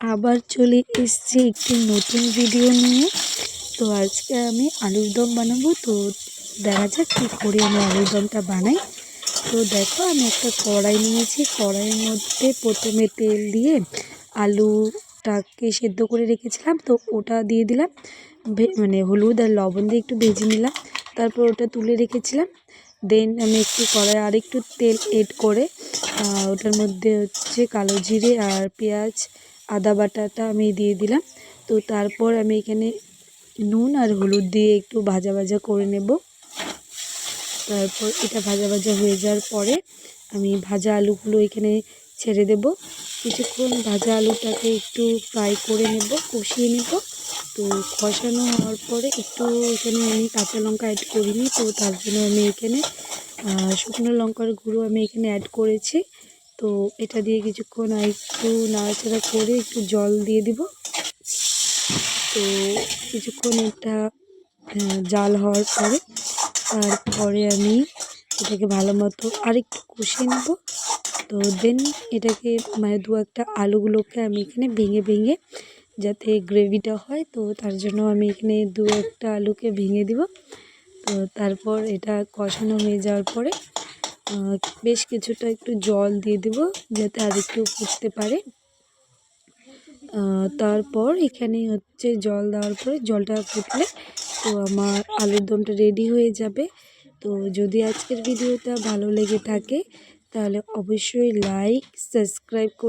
আবার চলে এসেছি একটি নতুন ভিডিও নিয়ে। তো আজকে আমি আলুর দম বানাবো। তো দেখা যাক কী করে আমি আলুর দমটা বানাই। তো দেখো আমি একটা কড়াই নিয়েছি, কড়াইয়ের মধ্যে প্রথমে তেল দিয়ে আলুটাকে সেদ্ধ করে রেখেছিলাম, তো ওটা দিয়ে দিলাম। মানে হলুদ আর লবণ দিয়ে একটু ভেজে নিলাম, তারপর ওটা তুলে রেখেছিলাম। দেন আমি একটু কড়াই আর একটু তেল এড করে ওটার মধ্যে হচ্ছে কালো জিরে আর পেঁয়াজ আদা বাটাটা আমি দিয়ে দিলাম। তো তারপর আমি এখানে নুন আর হলুদ দিয়ে একটু ভাজা ভাজা করে নেব। তারপর এটা ভাজা ভাজা হয়ে যাওয়ার পরে আমি ভাজা আলুগুলো এখানে ছেড়ে দেব। কিছুক্ষণ ভাজা আলুটাকে একটু ফ্রাই করে নেব, কষিয়ে নেব। তো কষানো হওয়ার পরে একটু এখানে আমি কাঁচা লঙ্কা অ্যাড করিনি, তো তার জন্য আমি এখানে শুকনো লঙ্কার গুঁড়ো আমি এখানে অ্যাড করেছি। তো এটা দিয়ে কিছুক্ষণ একটু নাড়াচাড়া করে একটু জল দিয়ে দিব। তো কিছুক্ষণ এটা জাল হওয়ার পরে তারপরে আমি এটাকে ভালো মতো আরেকটু কষিয়ে নেব। তো দেন এটাকে মানে দু একটা আলুগুলোকে আমি এখানে ভেঙে ভেঙে যাতে গ্রেভিটা হয়, তো তার জন্য আমি এখানে দু একটা আলুকে ভেঙে দিব। তো তারপর এটা কষানো হয়ে যাওয়ার পরে বেশ কিছুটা একটু জল দিয়ে দেব যাতে আর একটু ফুটতে পারে। তারপর এখানে হচ্ছে জল দেওয়ার পরে জলটা ফুটলে তো আমার আলুর দমটা রেডি হয়ে যাবে। তো যদি আজকের ভিডিওটা ভালো লেগে থাকে তাহলে অবশ্যই লাইক সাবস্ক্রাইব করে